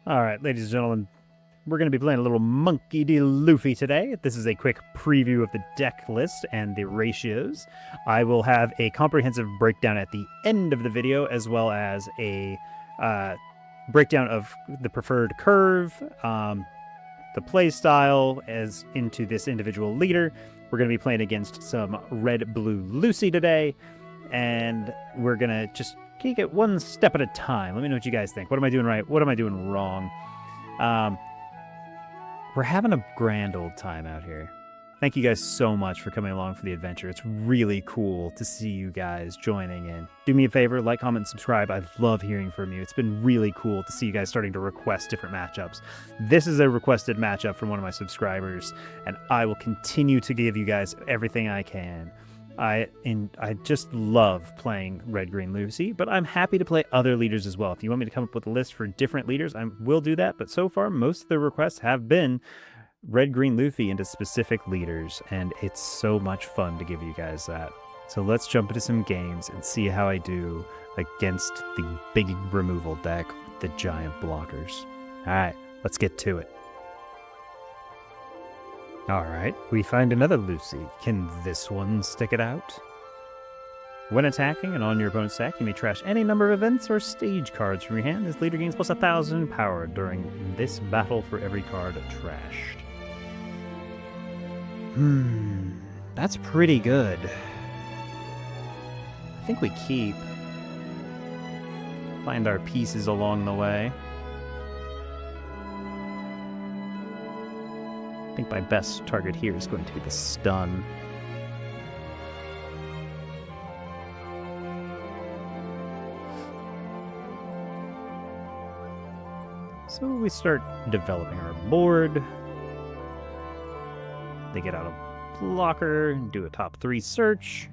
Alright, ladies and gentlemen, we're going to be playing a little Monkey D. Luffy today. This is a quick preview of the deck list and the ratios. I will have a comprehensive breakdown at the end of the video, as well as a breakdown of the preferred curve, the play style as into this individual leader. We're going to be playing against some red-blue Lucy today, and we're going to just take it one step at a time. Let me know what you guys think. What am I doing right? What am I doing wrong? We're having a grand old time out here. Thank you guys so much for coming along for the adventure. It's really cool to see you guys joining in. Do me a favor, like, comment, and subscribe. I love hearing from you. It's been really cool to see you guys starting to request different matchups. This is a requested matchup from one of my subscribers, and I will continue to give you guys everything I can. I just love playing Red Green Lucy, but I'm happy to play other leaders as well. If you want me to come up with a list for different leaders, I will do that. But so far, most of the requests have been Red Green Luffy into specific leaders, and it's so much fun to give you guys that. So let's jump into some games and see how I do against the big removal deck with the giant blockers. Alright, let's get to it. Alright, we find another Lucy. Can this one stick it out? When attacking and on your opponent's deck, you may trash any number of events or stage cards from your hand. This leader gains plus 1,000 power during this battle for every card trashed. That's pretty good. I think we keep. Find our pieces along the way. I think my best target here is going to be the stun. So we start developing our board. They get out a blocker and do a top 3 search.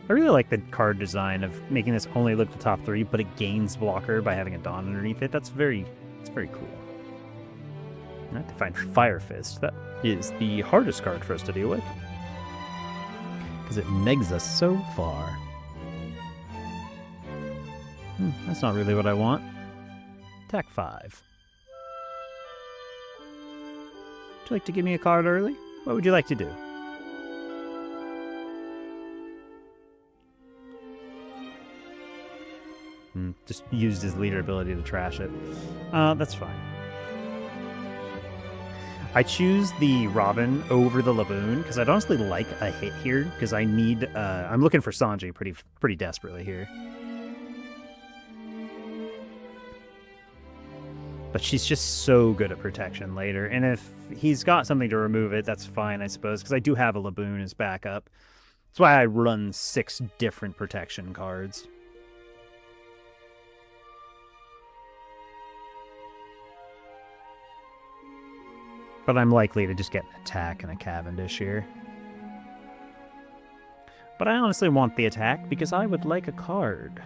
I really like the card design of making this only look the top 3, but it gains blocker by having a Dawn underneath it. It's very cool. I have to find Fire Fist. That is the hardest card for us to deal with, because it negs us so far. That's not really what I want. Attack 5. Would you like to give me a card early? What would you like to do? Just used his leader ability to trash it. That's fine. I choose the Robin over the Laboon because I'd honestly like a hit here, because I need. I'm looking for Sanji pretty desperately here. But she's just so good at protection later, and if he's got something to remove it, that's fine, I suppose, because I do have a Laboon as backup. That's why I run 6 different protection cards. But I'm likely to just get an attack and a Cavendish here. But I honestly want the attack because I would like a card.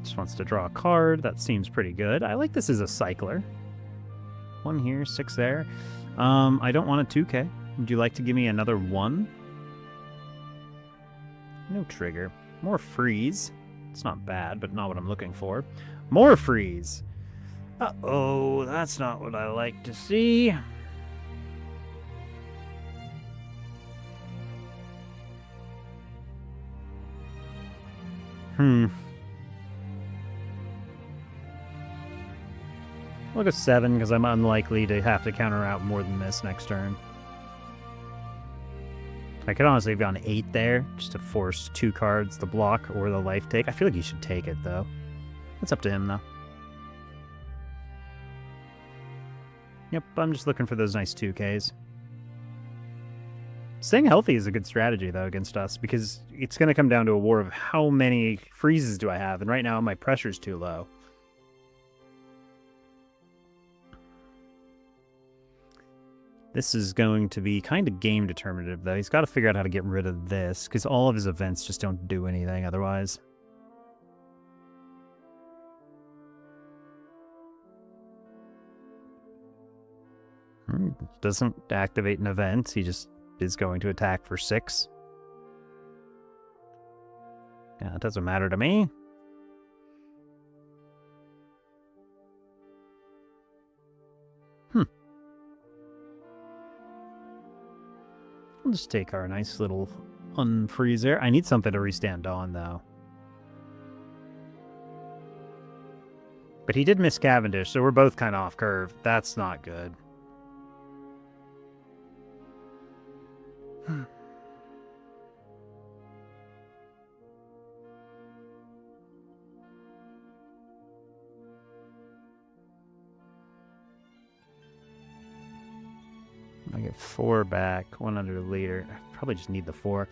Just wants to draw a card. That seems pretty good. I like this as a cycler. 1 here, 6 there. I don't want a 2K. Would you like to give me another 1? No trigger. More freeze. It's not bad, but not what I'm looking for. More freeze! Uh-oh, that's not what I like to see. I'll go 7, because I'm unlikely to have to counter out more than this next turn. I could honestly have gone 8 there, just to force 2 cards, the block or the life take. I feel like you should take it, though. It's up to him, though. Yep, I'm just looking for those nice 2Ks. Staying healthy is a good strategy, though, against us, because it's going to come down to a war of how many freezes do I have, and right now my pressure's too low. This is going to be kind of game determinative, though. He's got to figure out how to get rid of this, because all of his events just don't do anything otherwise. Doesn't activate an event, he just is going to attack for 6. Yeah, it doesn't matter to me. I'll just take our nice little unfreeze there. I need something to restand on, though. But he did miss Cavendish, so we're both kind of off curve. That's not good. I get 4 back, 1 under the leader. I probably just need the 4.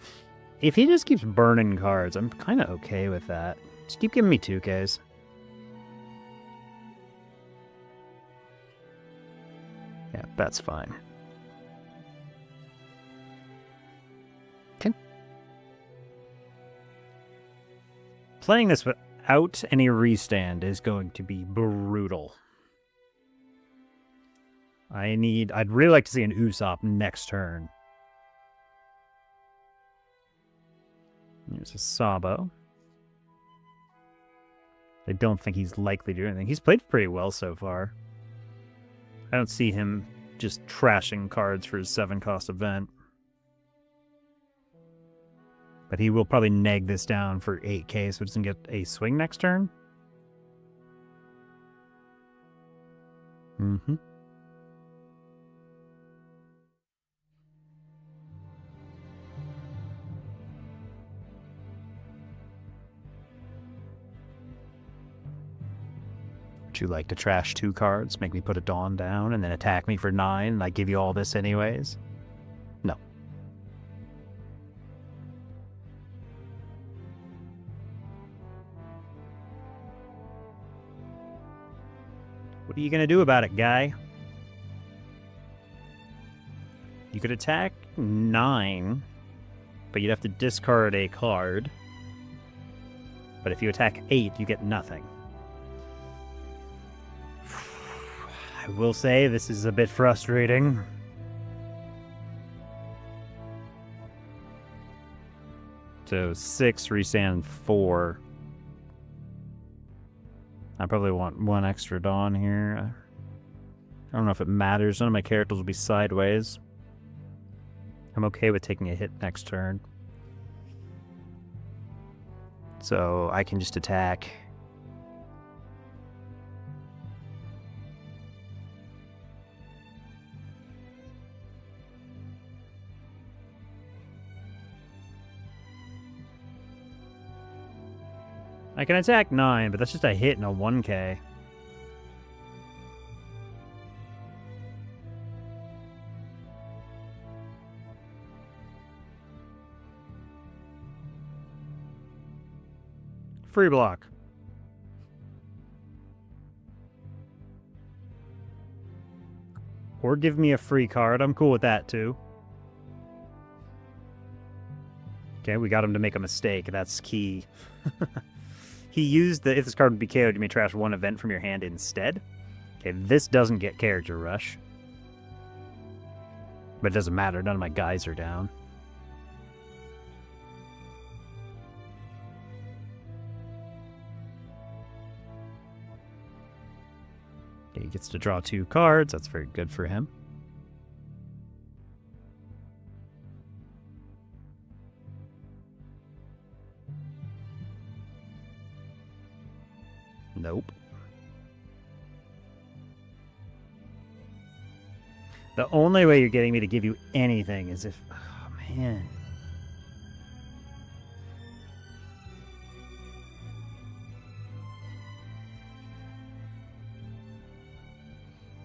If he just keeps burning cards, I'm kind of okay with that. Just keep giving me 2Ks. Yeah, that's fine. Okay. Playing this without any restand is going to be brutal. I'd really like to see an Usopp next turn. Here's a Sabo. I don't think he's likely to do anything. He's played pretty well so far. I don't see him just trashing cards for his 7-cost event. But he will probably neg this down for 8K so it doesn't get a swing next turn. Mm-hmm. Would you like to trash 2 cards, make me put a Dawn down, and then attack me for 9, and I give you all this anyways? No. What are you going to do about it, guy? You could attack 9, but you'd have to discard a card. But if you attack 8, you get nothing. I will say this is a bit frustrating. So 6, restand 4. I probably want 1 extra Dawn here. I don't know if it matters. None of my characters will be sideways. I'm okay with taking a hit next turn. So I can just attack. I can attack 9, but that's just a hit and a 1K. Free block. Or give me a free card. I'm cool with that, too. Okay, we got him to make a mistake. That's key. He used the, if this card would be KO'd, you may trash 1 event from your hand instead. Okay, this doesn't get character rush. But it doesn't matter. None of my guys are down. Okay, he gets to draw 2 cards. That's very good for him. Nope. The only way you're getting me to give you anything is if... Oh, man.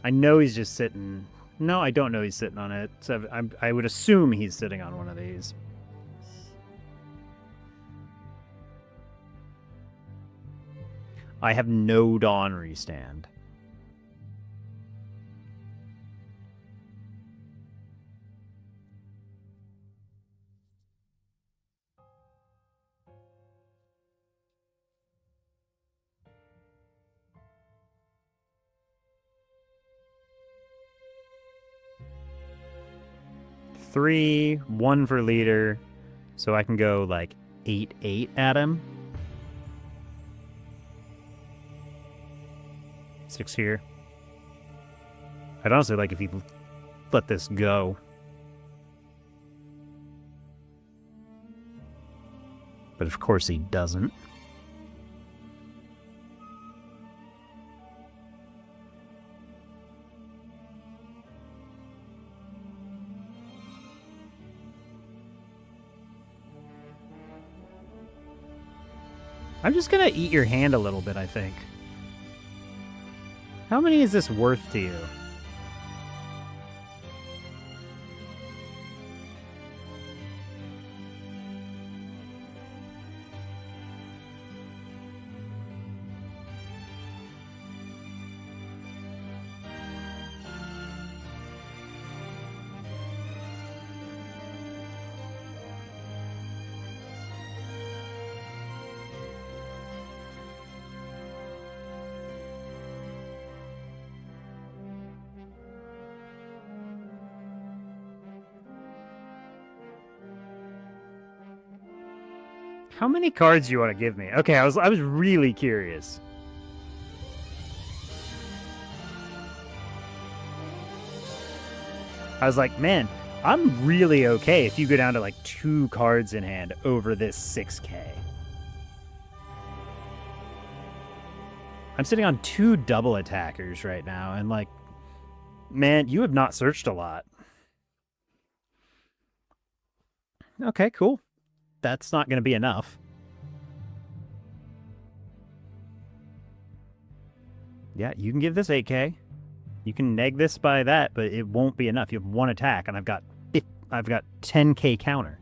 I know he's just sitting... No, I don't know he's sitting on it. So I would assume he's sitting on one of these. I have no Dawn restand. Three, 1 for leader, so I can go like 8/8 at him. 6 here. I'd honestly like if he let this go. But of course he doesn't. I'm just gonna eat your hand a little bit, I think. How many is this worth to you? How many cards do you want to give me? Okay, I was really curious. I was like, man, I'm really okay if you go down to like 2 cards in hand over this 6K. I'm sitting on 2 double attackers right now, and like, man, you have not searched a lot. Okay, cool. That's not going to be enough. Yeah, you can give this 8K. You can neg this by that, but it won't be enough. You have 1 attack, and I've got 10K counter.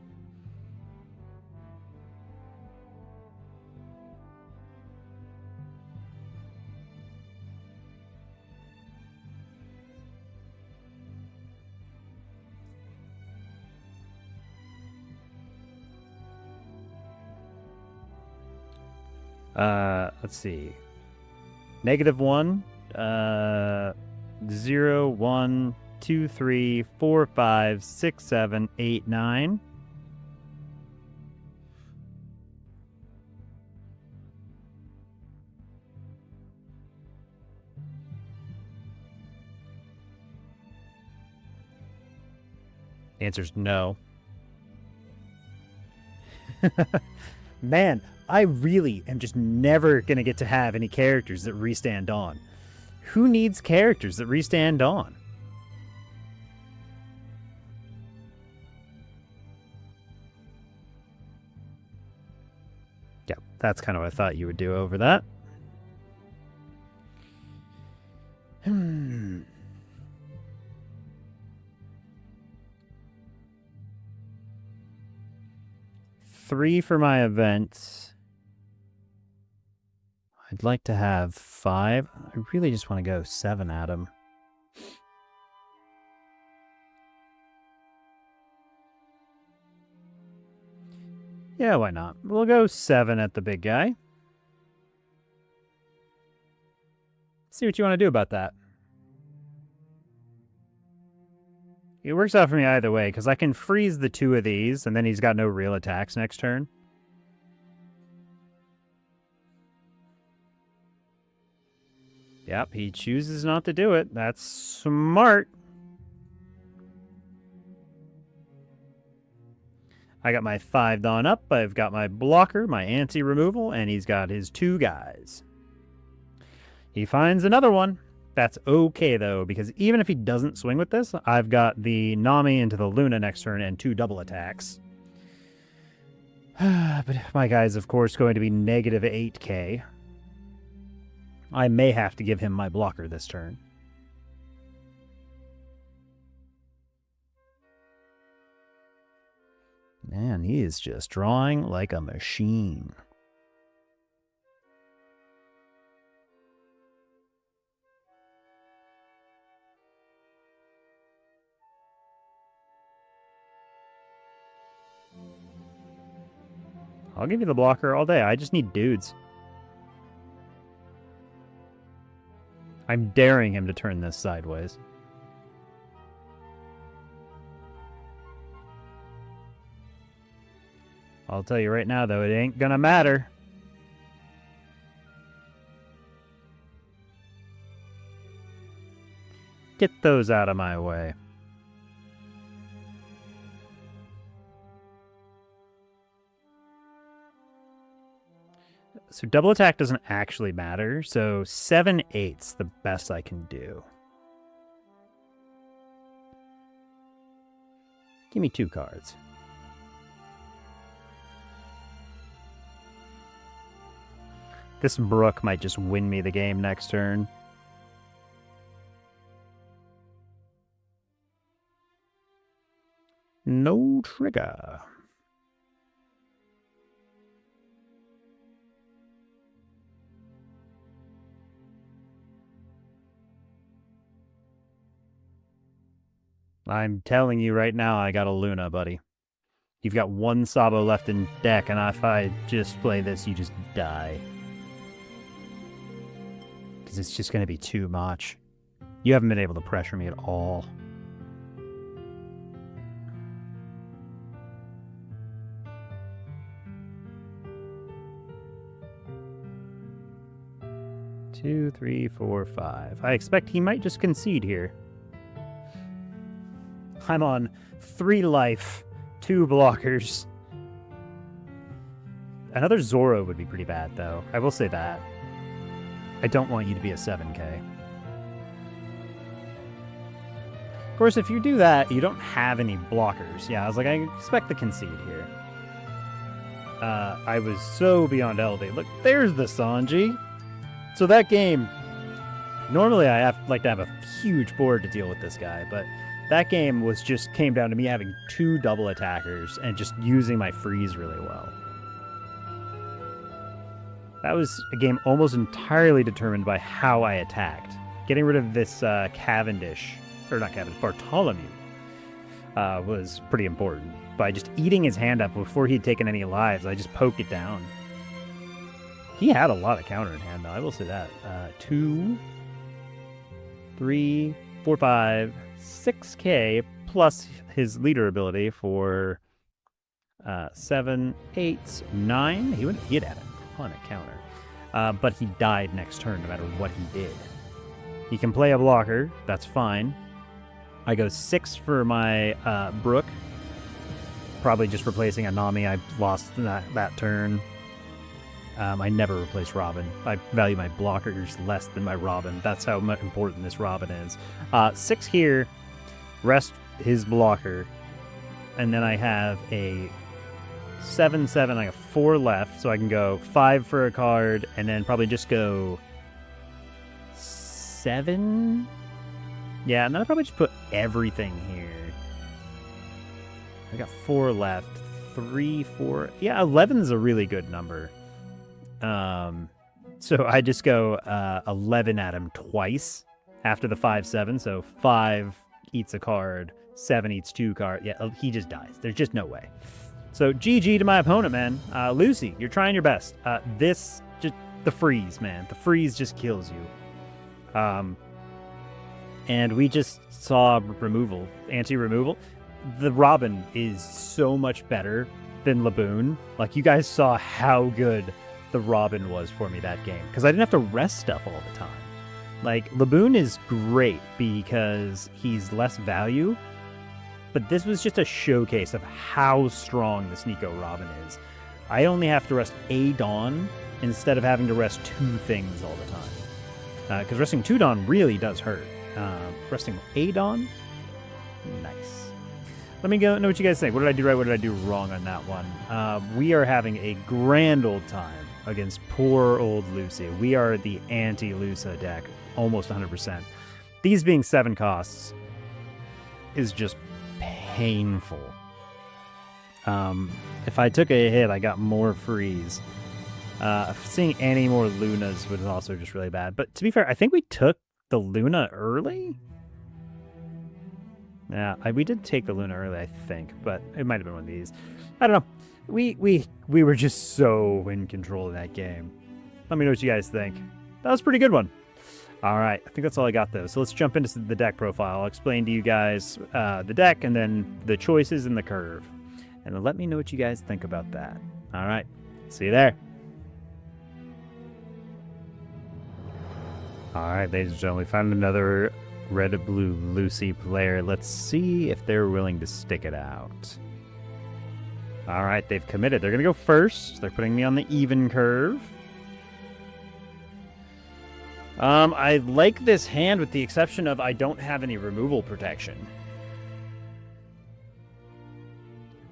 Let's see. -1, 0, 1, 2, 3, 4, 5, 6, 7, 8, 9. The answer's no. Man, I really am just never going to get to have any characters that restand on. Who needs characters that restand on? Yeah, that's kind of what I thought you would do over that. Three for my event. I'd like to have 5. I really just want to go 7 at him. Yeah, why not? We'll go 7 at the big guy. See what you want to do about that. It works out for me either way, because I can freeze the 2 of these, and then he's got no real attacks next turn. Yep, he chooses not to do it. That's smart. I got my 5 Dawn up, I've got my blocker, my anti-removal, and he's got his 2 guys. He finds another one. That's okay, though, because even if he doesn't swing with this, I've got the Nami into the Luna next turn and 2 double attacks. But my guy's, of course, going to be -8K. I may have to give him my blocker this turn. Man, he is just drawing like a machine. I'll give you the blocker all day. I just need dudes. I'm daring him to turn this sideways. I'll tell you right now, though, it ain't gonna matter. Get those out of my way. So double attack doesn't actually matter. So 7/8's the best I can do. Give me 2 cards. This Brook might just win me the game next turn. No trigger. I'm telling you right now, I got a Luna, buddy. You've got 1 Sabo left in deck, and if I just play this, you just die. Because it's just going to be too much. You haven't been able to pressure me at all. Two, 3, 4, 5. I expect he might just concede here. I'm on 3 life, 2 blockers. Another Zoro would be pretty bad, though. I will say that. I don't want you to be a 7K. Of course, if you do that, you don't have any blockers. Yeah, I was like, I expect the concede here. I was so beyond elevate. Look, there's the Sanji. So that game, normally I like to have a huge board to deal with this guy, but that game came down to me having 2 double attackers and just using my freeze really well. That was a game almost entirely determined by how I attacked. Getting rid of this Cavendish, or not Cavendish, Bartholomew, was pretty important. By just eating his hand up before he'd taken any lives, I just poked it down. He had a lot of counter in hand, though. I will say that. 2, 3, 4, 5, 6K plus his leader ability for 7, 8, 9. He had a ton of counter. But he died next turn no matter what he did. He can play a blocker. That's fine. I go 6 for my Brook. Probably just replacing a Nami. I lost that turn. I never replace Robin. I value my blockers less than my Robin. That's how much important this Robin is. 6 here, rest his blocker, and then I have a 7/7. I have 4 left, so I can go 5 for a card, and then probably just go 7. Yeah, and then I'll probably just put everything here. I got 4 left. 3, 4. Yeah, 11's a really good number. So I just go 11 at him twice after the 5/7. So 5 eats a card, 7 eats 2 cards. Yeah, he just dies. There's just no way. So GG to my opponent, man. Lucy, you're trying your best. This just the freeze, man. The freeze just kills you. And we just saw removal, anti-removal. The Robin is so much better than Laboon. Like, you guys saw how good the Robin was for me that game, because I didn't have to rest stuff all the time. Like, Laboon is great because he's less value, but this was just a showcase of how strong this Nico Robin is. I only have to rest a Dawn instead of having to rest 2 things all the time. Because resting 2 Dawn really does hurt. Resting a Dawn? Nice. Let me know what you guys think. What did I do right? What did I do wrong on that one? We are having a grand old time against poor old Lucy. We are the anti-Lusa deck, almost 100%. These being 7 costs is just painful. If I took a hit, I got more freeze. Seeing any more Lunas was also just really bad. But to be fair, I think we took the Luna early. Yeah, we did take the Luna early, I think, but it might have been one of these. I don't know. We were just so in control of that game. Let me know what you guys think. That was a pretty good one. All right, I think that's all I got, though. So let's jump into the deck profile. I'll explain to you guys the deck and then the choices in the curve. And then let me know what you guys think about that. All right, see you there. All right, ladies and gentlemen, we found another red-blue Lucy player. Let's see if they're willing to stick it out. All right, they've committed. They're going to go first. They're putting me on the even curve. I like this hand with the exception of I don't have any removal protection.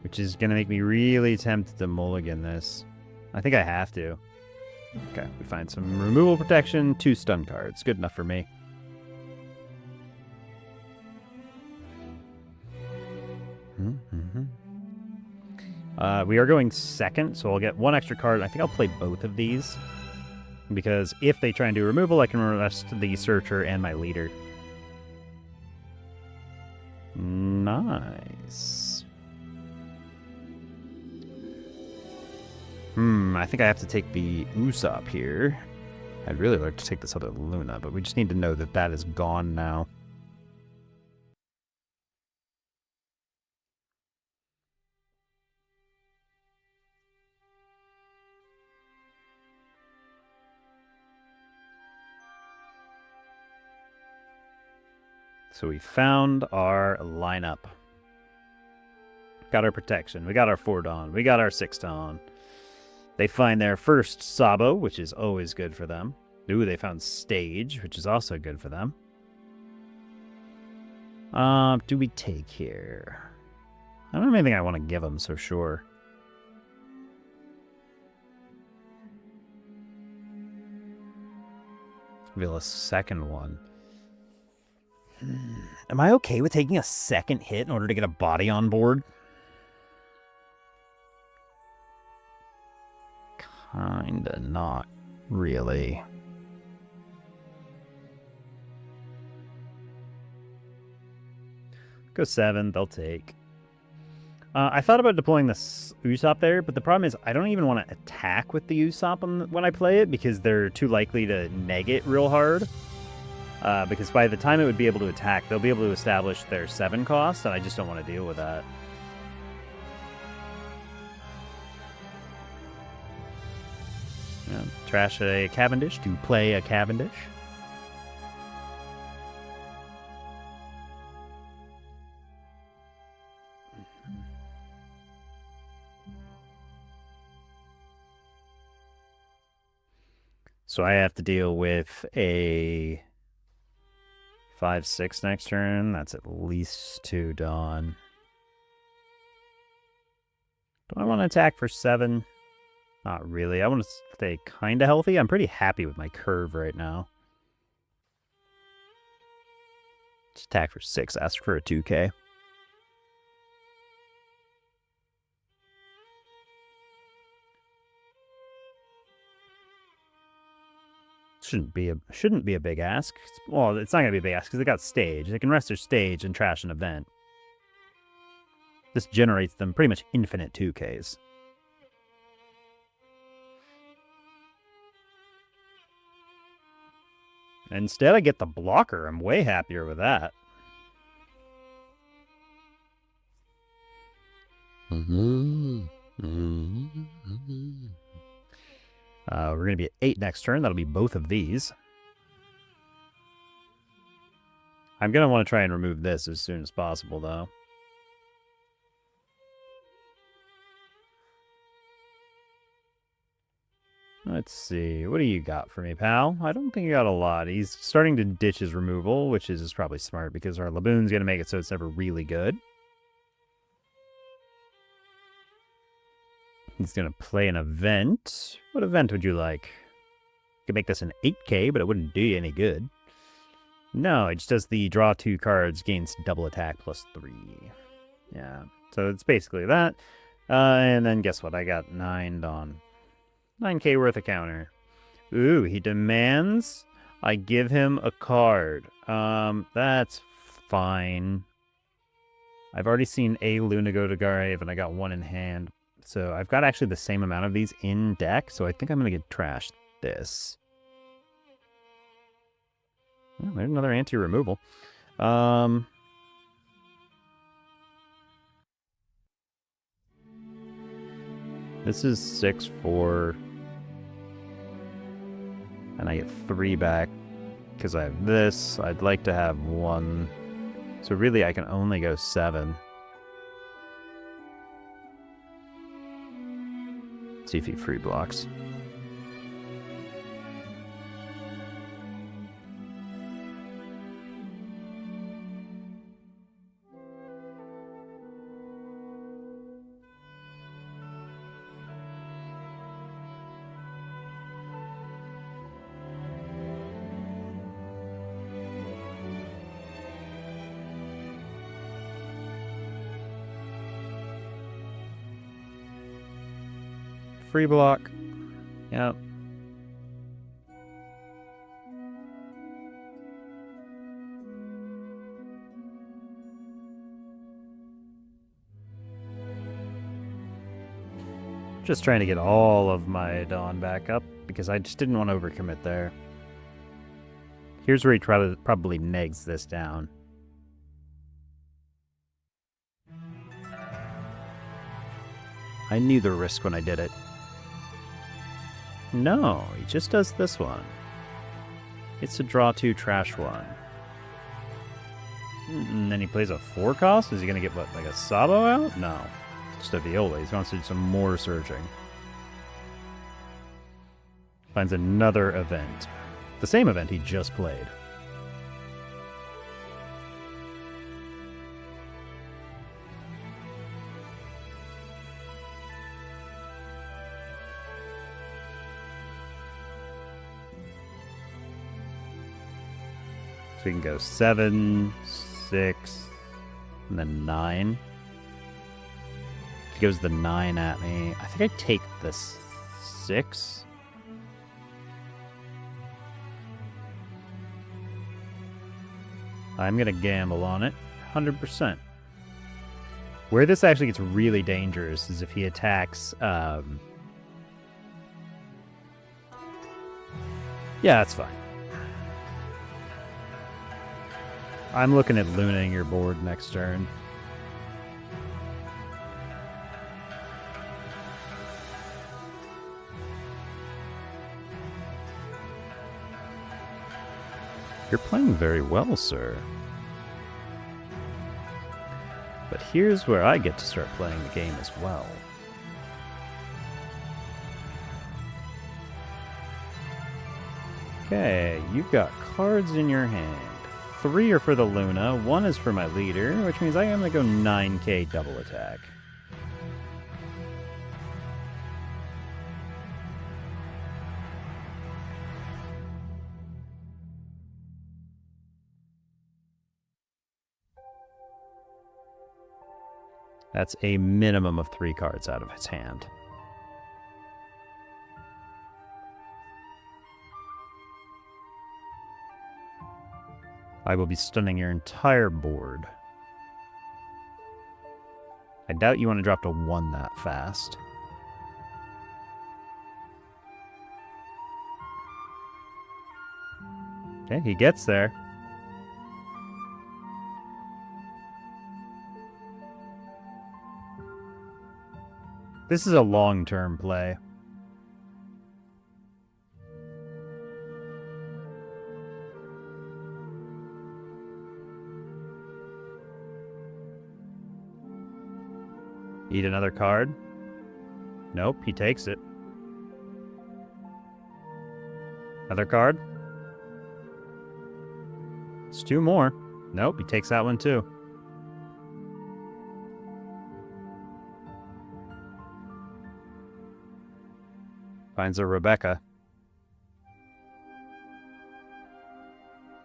Which is going to make me really tempted to mulligan this. I think I have to. Okay, we find some removal protection, 2 stun cards. Good enough for me. We are going second, so I'll get 1 extra card. I think I'll play both of these. Because if they try and do removal, I can arrest the Searcher and my leader. Nice. I think I have to take the Usopp here. I'd really like to take this other Luna, but we just need to know that that is gone now. So we found our lineup. Got our protection. We got our 4-Dawn. We got our 6-Dawn. They find their first Sabo, which is always good for them. Ooh, they found Stage, which is also good for them. Do we take here? I don't have anything I want to give them, so sure. Reveal a second one. Am I okay with taking a second hit in order to get a body on board? Kinda not really. Go 7, they'll take. I thought about deploying the Usopp there, but the problem is I don't even want to attack with the Usopp when I play it because they're too likely to neg it real hard. Because by the time it would be able to attack, they'll be able to establish their 7 cost, and I just don't want to deal with that. Yeah, trash a Cavendish to play a Cavendish. So I have to deal with a 5-6 next turn. That's at least 2 Dawn. Do I want to attack for 7? Not really. I want to stay kind of healthy. I'm pretty happy with my curve right now. Just attack for 6. Ask for a 2K. Shouldn't be a big ask. Well, it's not gonna be a big ask because they got Stage. They can rest their Stage and trash an event. This generates them pretty much infinite 2Ks. Instead, I get the blocker. I'm way happier with that. We're going to be at 8 next turn. That'll be both of these. I'm going to want to try and remove this as soon as possible, though. Let's see. What do you got for me, pal? I don't think you got a lot. He's starting to ditch his removal, which is probably smart because our Laboon's going to make it so it's never really good. He's going to play an event. What event would you like? You could make this an 8K, but it wouldn't do you any good. No, it just does the draw 2 cards, gains double attack plus 3. Yeah, so it's basically that. And then guess what? I got 9 Dawn. 9K worth of counter. Ooh, he demands I give him a card. That's fine. I've already seen a Luna go to grave, and I got 1 in hand. So I've got actually the same amount of these in deck, so I think I'm going to get trashed this. Well, there's another anti-removal. This is 6-4. And I get 3 back because I have this. I'd like to have 1. So really I can only go 7. See if he free blocks. Free block. Yep. Just trying to get all of my Dawn back up because I just didn't want to overcommit there. Here's where he probably negs this down. I knew the risk when I did it. No, he just does this one. It's a draw 2 trash one. And then he plays a 4 cost? Is he going to get, what, like a Sabo out? No. Just a Viola. He's going to do some more searching. Finds another event. The same event he just played. So we can go 7, 6, and then 9. He goes the 9 at me. I think I take the 6. I'm going to gamble on it. 100%. Where this actually gets really dangerous is if he attacks... Yeah, that's fine. I'm looking at lunaing your board next turn. You're playing very well, sir. But here's where I get to start playing the game as well. Okay, you've got cards in your hand. 3 are for the Luna, 1 is for my leader, which means I am going to go 9k double attack. That's a minimum of 3 cards out of his hand. I will be stunning your entire board. I doubt you want to drop to 1 that fast. Okay, he gets there. This is a long-term play. Eat another card? Nope, he takes it. Another card? It's 2 more. Nope, he takes that one too. Finds a Rebecca.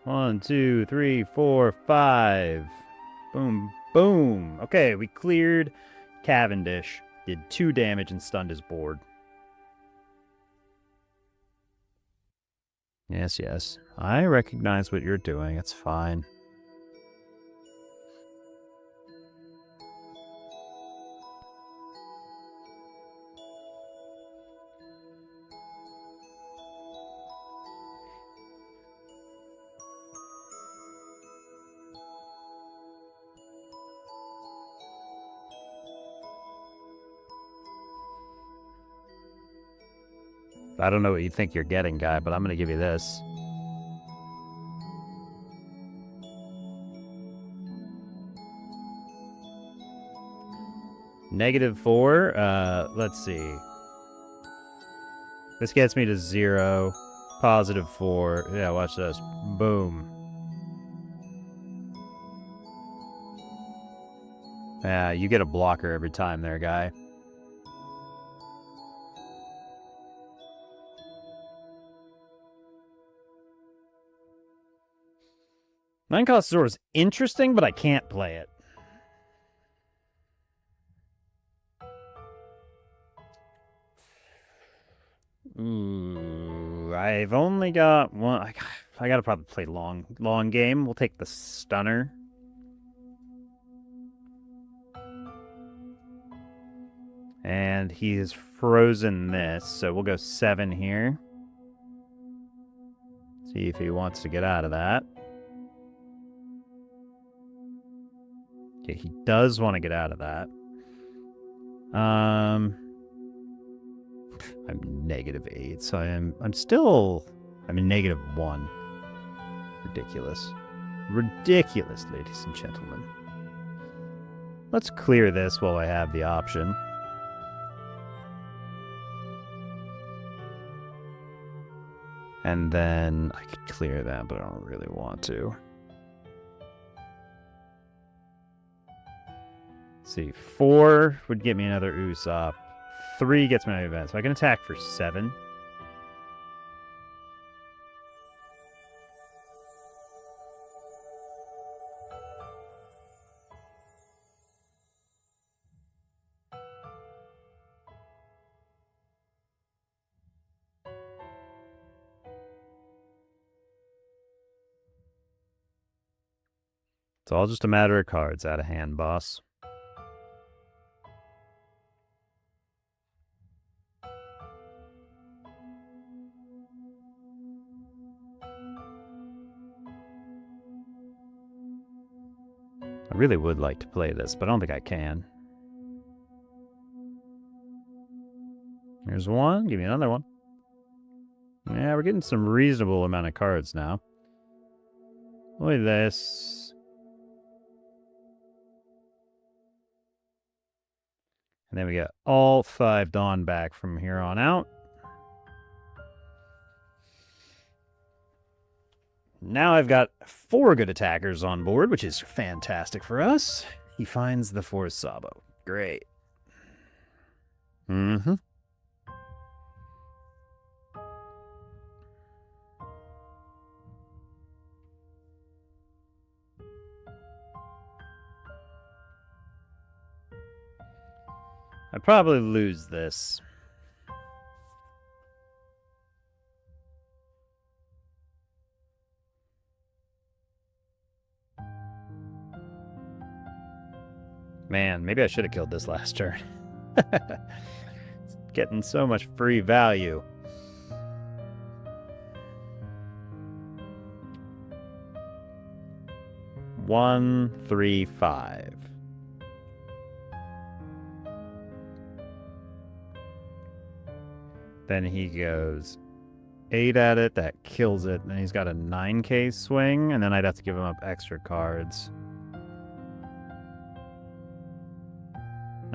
1, 2, 3, 4, 5. Boom, boom. Okay, we cleared Cavendish. Did 2 damage and stunned his board. Yes, yes. I recognize what you're doing. It's fine. I don't know what you think you're getting, guy, but I'm going to give you this. -4. Let's see. This gets me to 0. +4. Yeah, watch this. Boom. Yeah, you get a blocker every time there, guy. Nine-cost Zora is interesting, but I can't play it. Ooh, I've only got one. I gotta probably play long game. We'll take the stunner. And he has frozen this, so we'll go 7 here. See if he wants to get out of that. Okay, he does want to get out of that. I'm -8, so I'm in -1. Ridiculous. Ridiculous, ladies and gentlemen. Let's clear this while I have the option. And then I could clear that, but I don't really want to. Let's see, 4 would get me another Usopp. 3 gets me an event, so I can attack for 7. It's all just a matter of cards out of hand, boss. I really would like to play this, but I don't think I can. There's one. Give me another one. Yeah, we're getting some reasonable amount of cards now. Look at this. And then we get all 5 Dawn back from here on out. Now I've got 4 good attackers on board, which is fantastic for us. He finds the 4th Sabo. Great. Mm-hmm. I'd probably lose this. Man, maybe I should have killed this last turn. It's getting so much free value. One, 3, 5. Then he goes 8 at it. That kills it. Then he's got a 9k swing, and then I'd have to give him up extra cards.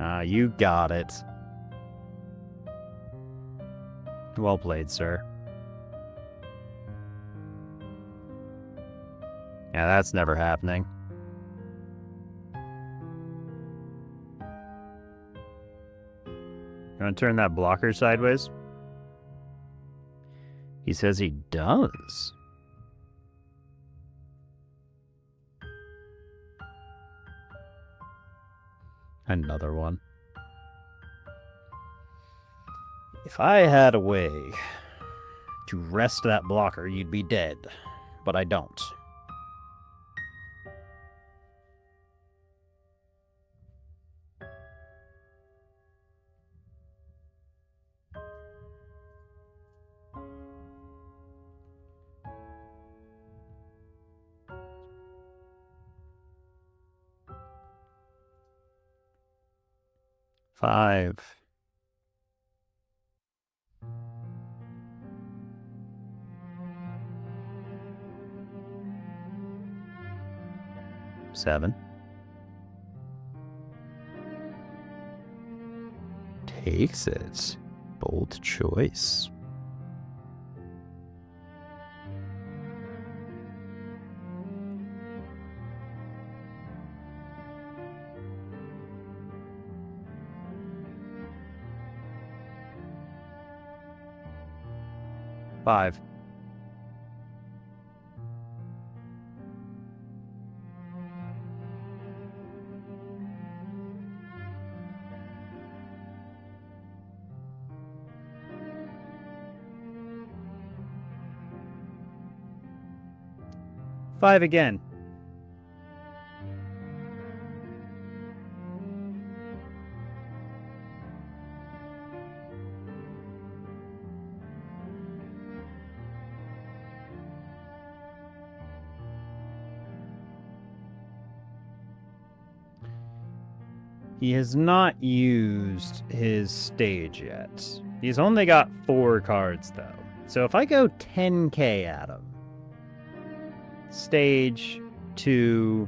Ah, you got it. Well played, sir. Yeah, that's never happening. You want to turn that blocker sideways? He says he does. Another one. If I had a way to rest that blocker, you'd be dead. But I don't. Five. 7. Takes it. Bold choice. Five. 5 again. He has not used his stage yet. He's only got 4 cards, though. So if I go 10k at him, stage 2,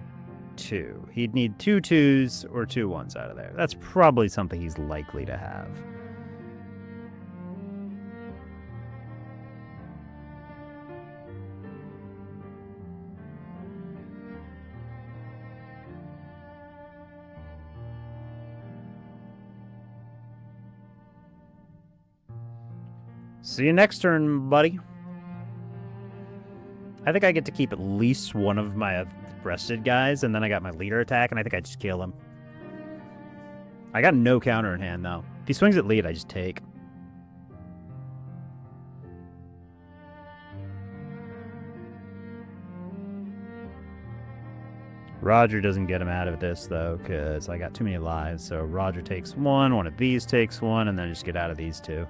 2. He'd need 2 2s or 2 1s out of there. That's probably something he's likely to have. See you next turn, buddy. I think I get to keep at least one of my breasted guys, and then I got my leader attack, and I think I just kill him. I got no counter in hand, though. If he swings at lead, I just take. Roger doesn't get him out of this, though, because I got too many lives. So Roger takes 1, one of these takes 1, and then I just get out of these 2.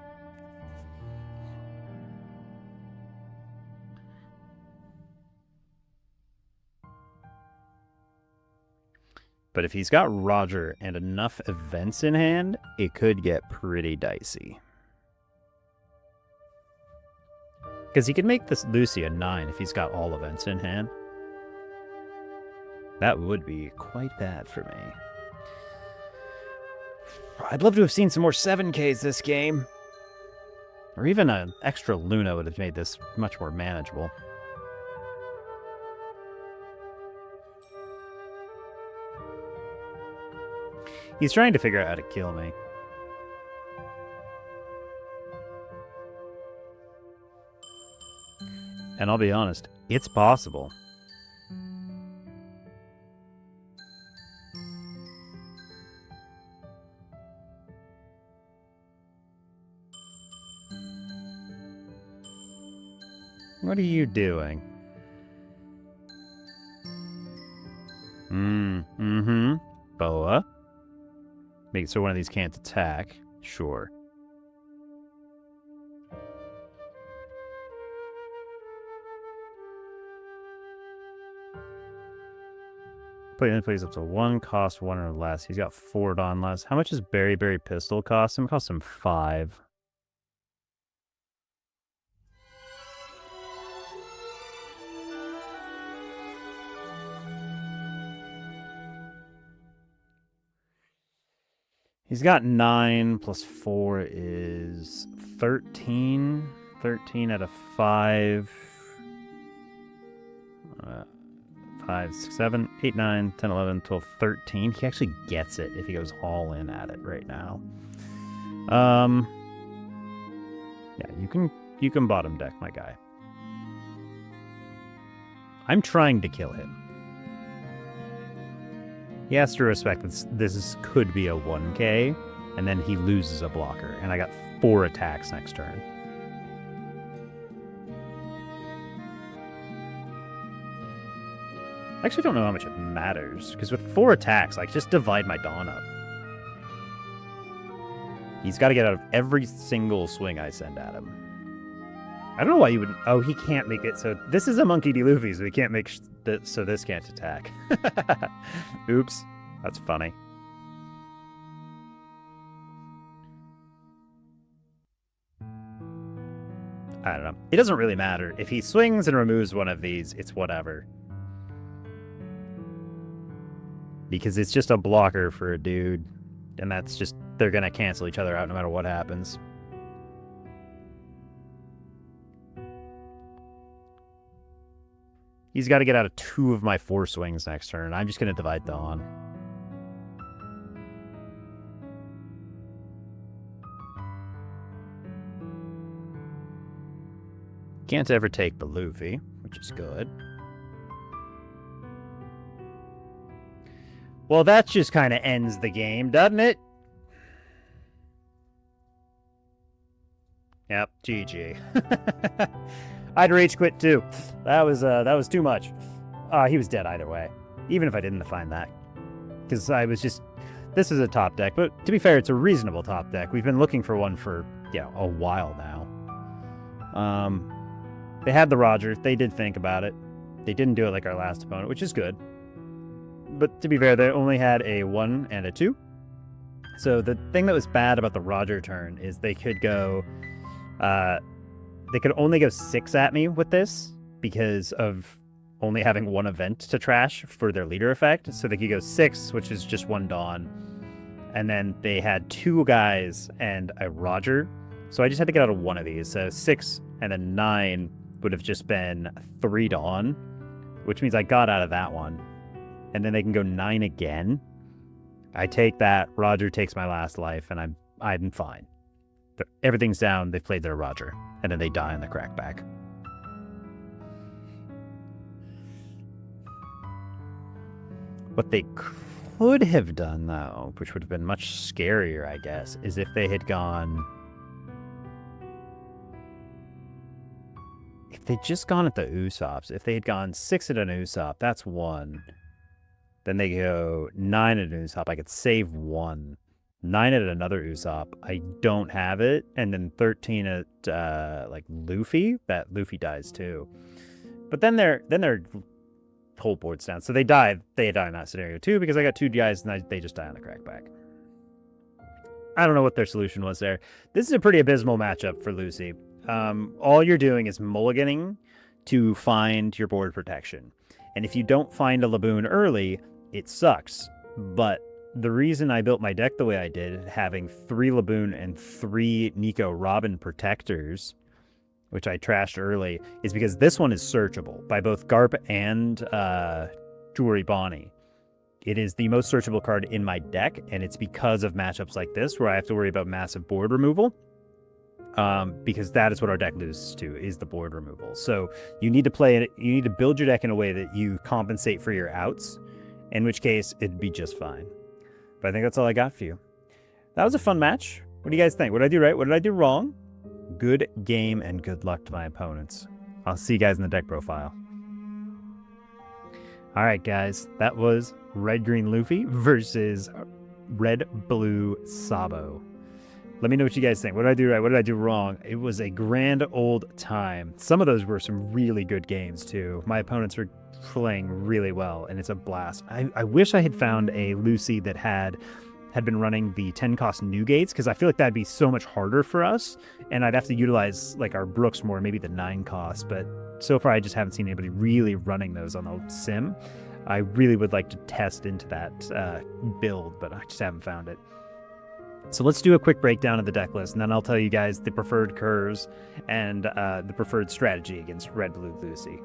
But if he's got Roger and enough events in hand, it could get pretty dicey. Because he could make this Lucy a 9 if he's got all events in hand. That would be quite bad for me. I'd love to have seen some more 7Ks this game. Or even an extra Luna would have made this much more manageable. He's trying to figure out how to kill me. And I'll be honest, it's possible. What are you doing? Mm-hmm. Boa. Make it so one of these can't attack. Sure. Plays up to 1, cost 1 or less. He's got 4 Dawn less. How much does Berry Berry Pistol cost him? It costs him 5. He's got 9 plus 4 is 13. 13 out of 5. 5, 6, 7, 8, 9, 10, 11, 12, 13. He actually gets it if he goes all in at it right now. Yeah, you can bottom deck my guy. I'm trying to kill him. He has to respect that this could be a 1k, and then he loses a blocker, and I got 4 attacks next turn. I actually don't know how much it matters, because with 4 attacks, like, just divide my Dawn up. He's got to get out of every single swing I send at him. I don't know why you would... Oh, he can't make it, so... This is a Monkey D. Luffy, so he can't make... So this can't attack. Oops. That's funny. I don't know. It doesn't really matter. If he swings and removes one of these, it's whatever. Because it's just a blocker for a dude. And that's just... They're going to cancel each other out no matter what happens. He's got to get out of 2 of my 4 swings next turn. I'm just going to divide Dawn. Can't ever take the Luffy, which is good. Well, that just kind of ends the game, doesn't it? Yep, GG. I'd rage quit too. That was too much. He was dead either way, even if I didn't find that. Because I was just... This is a top deck, but to be fair, it's a reasonable top deck. We've been looking for one for, a while now. They had the Roger. They did think about it. They didn't do it like our last opponent, which is good. But to be fair, they only had a 1 and a 2. So the thing that was bad about the Roger turn is they could go... they could only go 6 at me with this because of only having 1 event to trash for their leader effect. So they could go 6, which is just 1 Dawn. And then they had 2 guys and a Roger. So I just had to get out of 1 of these. So 6 and then 9 would have just been 3 Dawn, which means I got out of that one. And then they can go 9 again. I take that. Roger takes my last life, and I'm fine. Everything's down. They've played their Roger, and then they die on the crackback. What they could have done, though, which would have been much scarier, I guess, is if they had gone... If they'd just gone at the Usops, if they had gone 6 at an Usopp, that's 1. Then they go 9 at an Usopp. I could save 1. 9 at another Usopp. I don't have it. And then 13 at, like, Luffy. That Luffy dies, too. But then their whole board's down. So they die in that scenario, too, because I got 2 guys and they just die on the crackback. I don't know what their solution was there. This is a pretty abysmal matchup for Lucy. All you're doing is mulliganing to find your board protection. And if you don't find a Laboon early, it sucks. But the reason I built my deck the way I did, having 3 Laboon and 3 Nico Robin protectors, which I trashed early, is because this one is searchable by both Garp and Jewelry Bonnie. It is the most searchable card in my deck, and it's because of matchups like this where I have to worry about massive board removal. Because that is what our deck loses to, is the board removal. So you need to play it. You need to build your deck in a way that you compensate for your outs, in which case it'd be just fine. But I think that's all I got for you. That was a fun match. What do you guys think? What did I do right? What did I do wrong? Good game and good luck to my opponents. I'll see you guys in the deck profile. All right, guys. That was Red-Green Luffy versus Red-Blue Sabo. Let me know what you guys think. What did I do right? What did I do wrong? It was a grand old time. Some of those were some really good games, too. My opponents were playing really well, and it's a blast. I wish I had found a Lucy that had been running the 10-cost new gates, because I feel like that'd be so much harder for us, and I'd have to utilize like our Brooks more, maybe the 9-cost. But so far, I just haven't seen anybody really running those on the sim. I really would like to test into that build, but I just haven't found it. So let's do a quick breakdown of the deck list, and then I'll tell you guys the preferred curves and the preferred strategy against Red-Blue Lucy.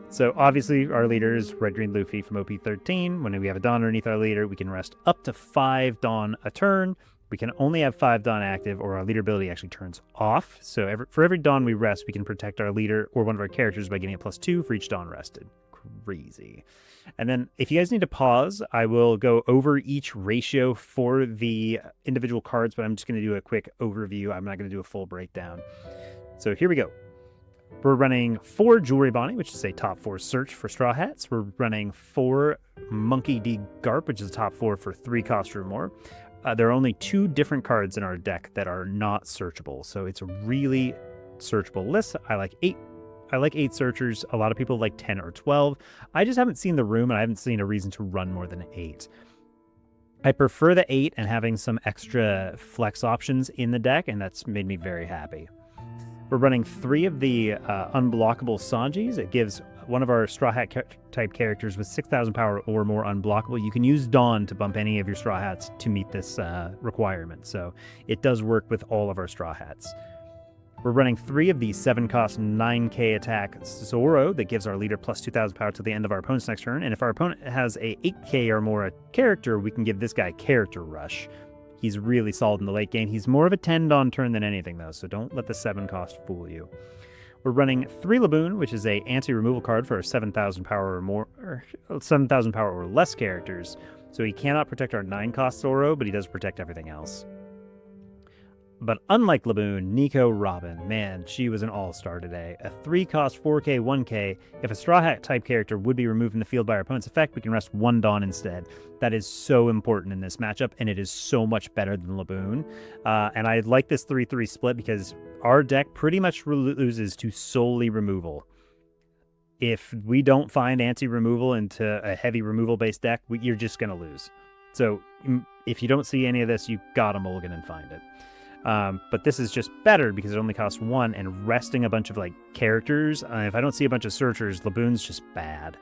So obviously our leader is Red-Green Luffy from OP13. When we have a Dawn underneath our leader, we can rest up to 5 Dawn a turn. We can only have 5 Dawn active, or our leader ability actually turns off. So for every Dawn we rest, we can protect our leader or one of our characters by getting a +2 for each Dawn rested. Crazy. And then if you guys need to pause, I will go over each ratio for the individual cards, but I'm just going to do a quick overview. I'm not going to do a full breakdown. So here we go. We're running 4 Jewelry Bonnie, which is a top 4 search for Straw Hats. We're running 4 Monkey D. Garp, which is a top 4 for 3 cost or more. There are only 2 different cards in our deck that are not searchable, so it's a really searchable list. I like 8 searchers. A lot of people like 10 or 12. I just haven't seen the room, and I haven't seen a reason to run more than 8. I prefer the 8 and having some extra flex options in the deck, and that's made me very happy. We're running 3 of the unblockable Sanjis. It gives one of our Straw Hat type characters with 6,000 power or more unblockable. You can use Dawn to bump any of your Straw Hats to meet this requirement, so it does work with all of our Straw Hats. We're running 3 of the 7-cost 9k attack Zoro that gives our leader plus 2,000 power to the end of our opponent's next turn. And if our opponent has a 8k or more character, we can give this guy Character Rush. He's really solid in the late game. He's more of a 10 Dawn turn than anything, though, so don't let the 7-cost fool you. We're running 3 Laboon, which is a anti-removal card for our 7,000 power or more, or 7,000 power or less characters. So he cannot protect our 9-cost Zoro, but he does protect everything else. But unlike Laboon, Nico Robin, man, she was an all-star today. A 3-cost 4K, 1K. If a Straw Hat type character would be removed from the field by our opponent's effect, we can rest 1 Dawn instead. That is so important in this matchup, and it is so much better than Laboon. And I like this 3-3 split because our deck pretty much loses to solely removal. If we don't find anti-removal into a heavy removal-based deck, you're just going to lose. So if you don't see any of this, you gotta mulligan and find it. But this is just better because it only costs 1, and resting a bunch of like characters. If I don't see a bunch of searchers, Laboon's just bad.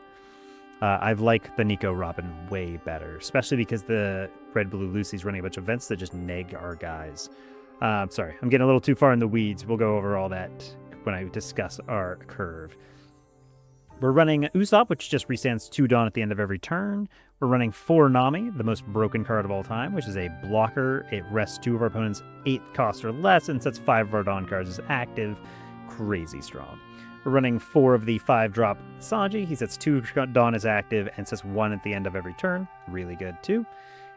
I've liked the Nico Robin way better, especially because the Red Blue Lucy's running a bunch of events that just neg our guys. Sorry, I'm getting a little too far in the weeds. We'll go over all that when I discuss our curve. We're running Usopp, which just restands 2 Dawn at the end of every turn. We're running 4 Nami, the most broken card of all time, which is a blocker. It rests 2 of our opponent's 8th cost or less and sets 5 of our Dawn cards as active. Crazy strong. We're running 4 of the 5-drop Sanji. He sets 2 Dawn as active and sets 1 at the end of every turn. Really good, too.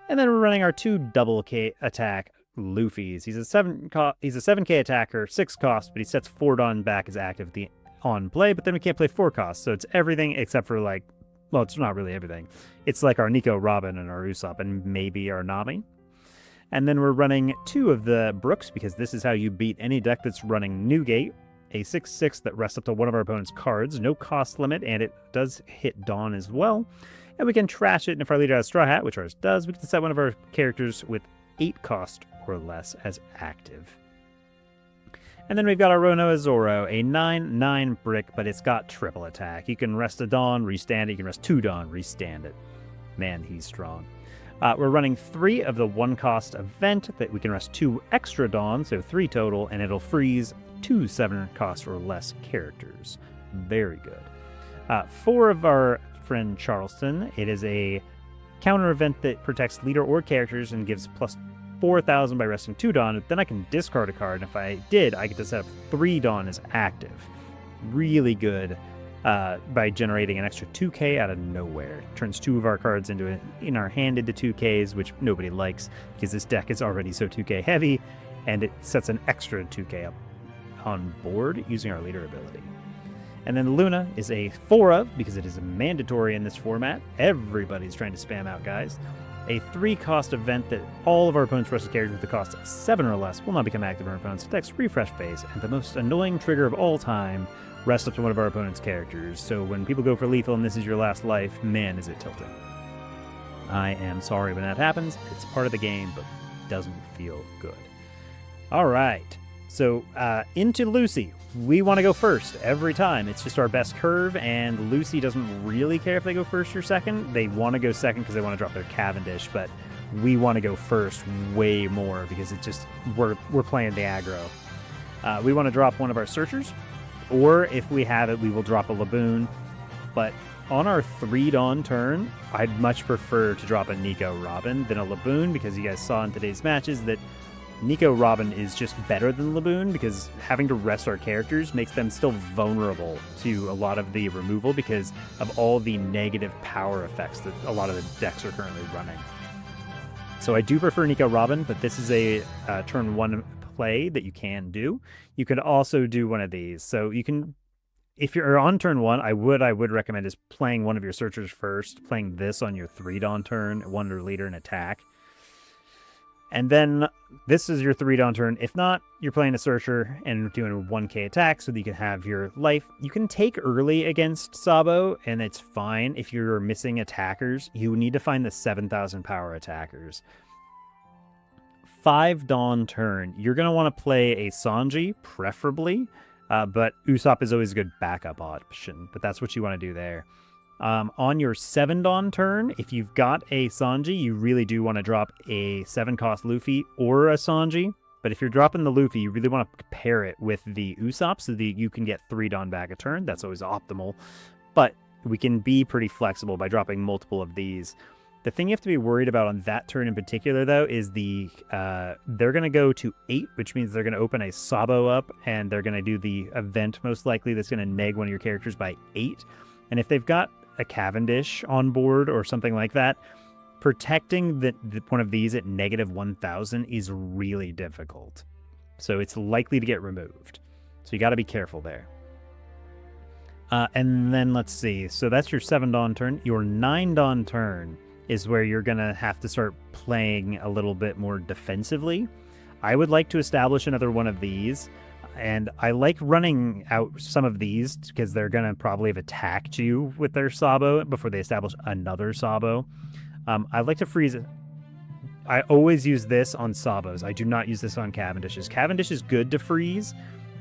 And then we're running our 2 double K attack Luffy's. He's a 7K attacker, 6 cost, but he sets 4 Dawn back as active on play, but then we can't play 4 costs, so it's everything except for like, well, it's not really everything. It's like our Nico Robin and our Usopp and maybe our Nami. And then we're running 2 of the Brooks because this is how you beat any deck that's running Newgate. A 6/6 that rests up to one of our opponent's cards, no cost limit, and it does hit Dawn as well. And we can trash it, and if our leader has Straw Hat, which ours does, we can set one of our characters with 8 cost or less as active. And then we've got our Ronoa Zoro, a 9/9 brick, but it's got triple attack. You can rest a Dawn, restand it. You can rest 2 Dawn, restand it. Man, he's strong. We're running 3 of the 1-cost event that we can rest 2 extra Dawn, so 3 total, and it'll freeze 2 7-cost or less characters. Very good. 4 of our friend Charleston. It is a counter event that protects leader or characters and gives plus 4,000 by resting 2 Dawn. Then I can discard a card, and if I did, I get to set up 3 Dawn as active. Really good by generating an extra 2k out of nowhere. Turns 2 of our cards in our hand into 2ks, which nobody likes because this deck is already so 2k heavy, and it sets an extra 2k up on board using our leader ability. And then Luna is a 4 of, because it is mandatory in this format. Everybody's trying to spam out, guys. A 3-cost event that all of our opponents' rested characters with the cost of 7 or less will not become active in our opponent's deck's refresh phase, and the most annoying trigger of all time, rest up to one of our opponent's characters. So when people go for lethal and this is your last life, man, is it tilting. I am sorry when that happens. It's part of the game, but doesn't feel good. All right, so into Lucy. We want to go first every time. It's just our best curve, and Lucy doesn't really care if they go first or second. They want to go second because they want to drop their Cavendish, but we want to go first way more because it's just we're playing the aggro. We want to drop one of our searchers, or if we have it, we will drop a Laboon. But on our 3 Dawn turn, I'd much prefer to drop a Nico Robin than a Laboon because you guys saw in today's matches that Nico Robin is just better than Laboon because having to rest our characters makes them still vulnerable to a lot of the removal because of all the negative power effects that a lot of the decks are currently running. So I do prefer Nico Robin, but this is a turn 1 play that you can do. You could also do one of these. So you can, if you're on turn 1, I would recommend is playing one of your searchers first, playing this on your 3 Dawn turn, Wonder Leader and attack. And then this is your 3 Dawn turn. If not, you're playing a searcher and doing a 1k attack so that you can have your life. You can take early against Sabo, and it's fine. If you're missing attackers, you need to find the 7,000 power attackers. 5 Dawn turn, you're going to want to play a Sanji, preferably, but Usopp is always a good backup option, but that's what you want to do there. On your 7 Dawn turn, if you've got a Sanji, you really do want to drop a 7-cost Luffy or a Sanji. But if you're dropping the Luffy, you really want to pair it with the Usopp so that you can get 3 Dawn back a turn. That's always optimal. But we can be pretty flexible by dropping multiple of these. The thing you have to be worried about on that turn in particular, though, is they're going to go to 8, which means they're going to open a Sabo up, and they're going to do the event, most likely, that's going to neg one of your characters by 8. And if they've got a Cavendish on board or something like that, protecting one of these at -1,000 is really difficult. so it's likely to get removed. So you got to be careful there. And then let's see. So that's your 7 Dawn turn. Your 9 Dawn turn is where you're going to have to start playing a little bit more defensively. I would like to establish another one of these. And I like running out some of these because they're going to probably have attacked you with their Sabo before they establish another Sabo. I like to freeze it. I always use this on Sabos. I do not use this on Cavendishes. Cavendish is good to freeze,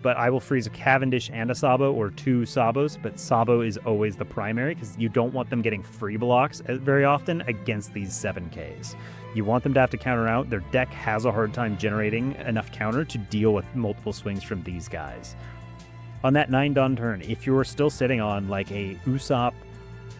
but I will freeze a Cavendish and a Sabo or 2 Sabos, but Sabo is always the primary because you don't want them getting free blocks very often against these 7Ks. You want them to have to counter out. Their deck has a hard time generating enough counter to deal with multiple swings from these guys. On that 9 Dawn turn, if you're still sitting on like a Usopp,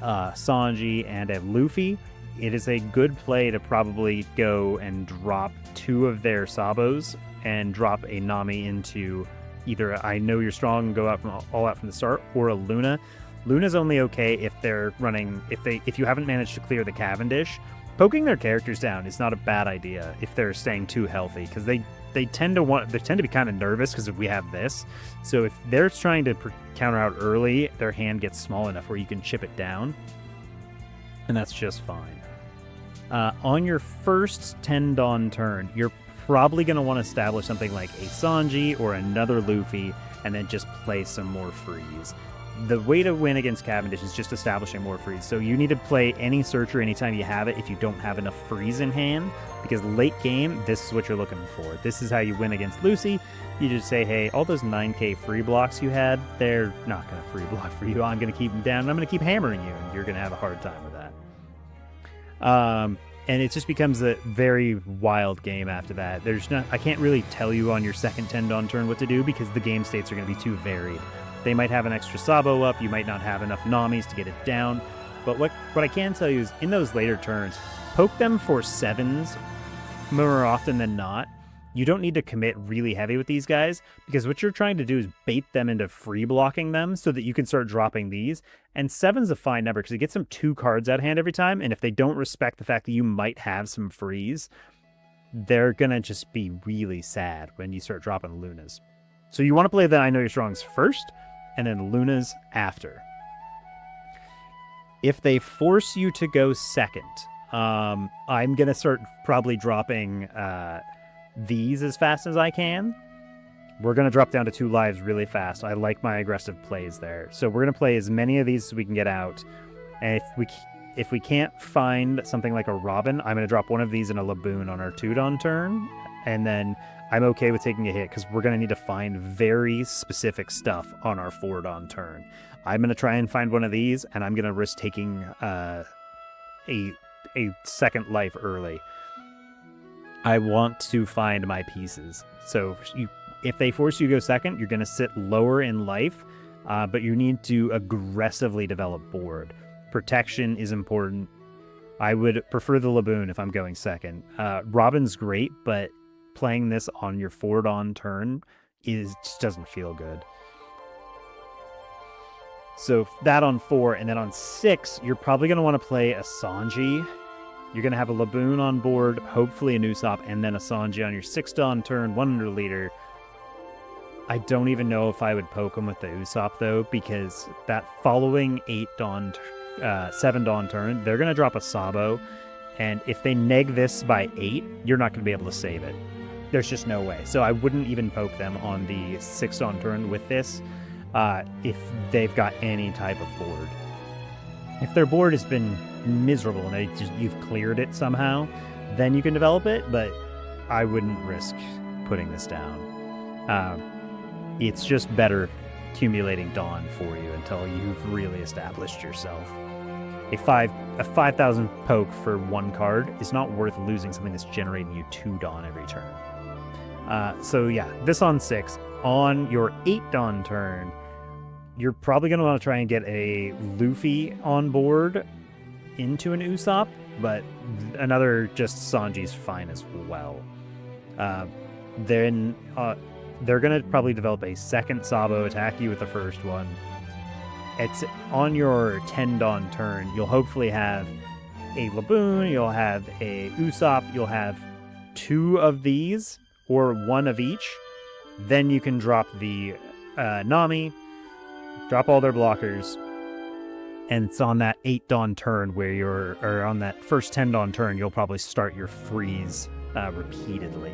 Sanji, and a Luffy, it is a good play to probably go and drop 2 of their Sabos and drop a Nami into either I Know You're Strong and go out from all out from the start, or a Luna. Luna's only okay if they're running if you haven't managed to clear the Cavendish. Poking their characters down is not a bad idea if they're staying too healthy, because they tend to be kind of nervous because we have this. So if they're trying to counter out early, their hand gets small enough where you can chip it down, and that's just fine. On your first 10 Dawn turn, you're probably going to want to establish something like a Sanji or another Luffy, and then just play some more freeze. The way to win against Cavendish is just establishing more freeze. So you need to play any Searcher anytime you have it if you don't have enough freeze in hand, because late game, this is what you're looking for. This is how you win against Lucy. You just say, hey, all those 9K free blocks you had, they're not going to free block for you. I'm going to keep them down, and I'm going to keep hammering you, and you're going to have a hard time with that. And it just becomes a very wild game after that. I can't really tell you on your second 10 Dawn turn what to do because the game states are going to be too varied. They might have an extra Sabo up, you might not have enough Namis to get it down. But what I can tell you is in those later turns, poke them for 7s more often than not. You don't need to commit really heavy with these guys, because what you're trying to do is bait them into free blocking them so that you can start dropping these. And 7's a fine number because it gets them 2 cards out of hand every time, and if they don't respect the fact that you might have some freeze, they're going to just be really sad when you start dropping Lunas. So you want to play the I Know You're Strongs first, and then Lunas after. If they force you to go second, I'm going to start probably dropping these as fast as I can. We're going to drop down to 2 lives really fast. I like my aggressive plays there. So we're going to play as many of these as we can get out. And if we can't find something like a Robin, I'm going to drop one of these in a Laboon on our 2 Dawn turn. And then I'm okay with taking a hit because we're going to need to find very specific stuff on our 4 Dawn turn. I'm going to try and find one of these, and I'm going to risk taking a second life early. I want to find my pieces. So if they force you to go second, you're going to sit lower in life, but you need to aggressively develop board. Protection is important. I would prefer the Laboon if I'm going second. Robin's great, but playing this on your 4 Dawn turn just doesn't feel good. So that on 4, and then on 6, you're probably going to want to play a Sanji. You're going to have a Laboon on board, hopefully an Usopp, and then a Sanji on your 6 Dawn turn, 1 under leader. I don't even know if I would poke him with the Usopp, though, because that following 7 Dawn turn, they're going to drop a Sabo, and if they neg this by 8, you're not going to be able to save it. There's just no way. So I wouldn't even poke them on the 6 Dawn turn with this if they've got any type of board. If their board has been miserable and you've cleared it somehow, then you can develop it, but I wouldn't risk putting this down. It's just better accumulating Dawn for you until you've really established yourself. A 5,000 poke for 1 card is not worth losing something that's generating you 2 Dawn every turn. So yeah, this on 6. On your 8 Dawn turn, you're probably going to want to try and get a Luffy on board into an Usopp, but another just Sanji's fine as well. Then they're going to probably develop a second Sabo, attack you with the first one. It's on your 10 Dawn turn, you'll hopefully have a Laboon, you'll have a Usopp, you'll have 2 of these, or 1 of each. Then you can drop the Nami, drop all their blockers, and it's on that 8 Dawn turn or on that first 10 Dawn turn, you'll probably start your freeze repeatedly.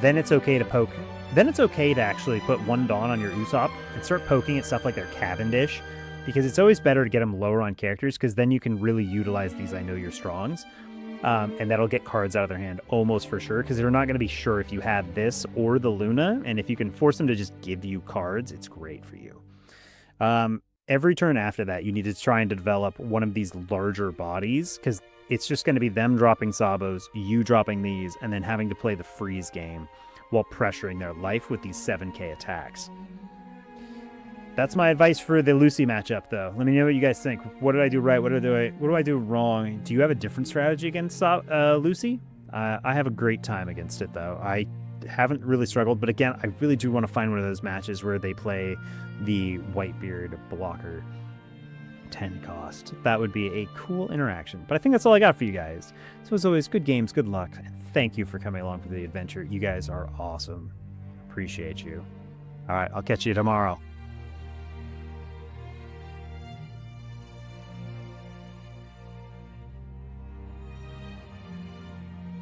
Then it's okay to poke. Then it's okay to actually put 1 Dawn on your Usopp and start poking at stuff like their Cavendish, because it's always better to get them lower on characters, because then you can really utilize these I Know Your Strongs. And that'll get cards out of their hand almost for sure, because they're not going to be sure if you have this or the Luna, and if you can force them to just give you cards, it's great for you. Every turn after that, you need to try and develop one of these larger bodies, because it's just going to be them dropping Sabos, you dropping these, and then having to play the freeze game while pressuring their life with these 7k attacks. That's my advice for the Lucy matchup, though. Let me know what you guys think. What did I do right? What do I do wrong? Do you have a different strategy against Lucy? I have a great time against it, though. I haven't really struggled, but again, I really do want to find one of those matches where they play the Whitebeard blocker 10 cost. That would be a cool interaction. But I think that's all I got for you guys. So as always, good games, good luck, and thank you for coming along for the adventure. You guys are awesome. Appreciate you. All right, I'll catch you tomorrow.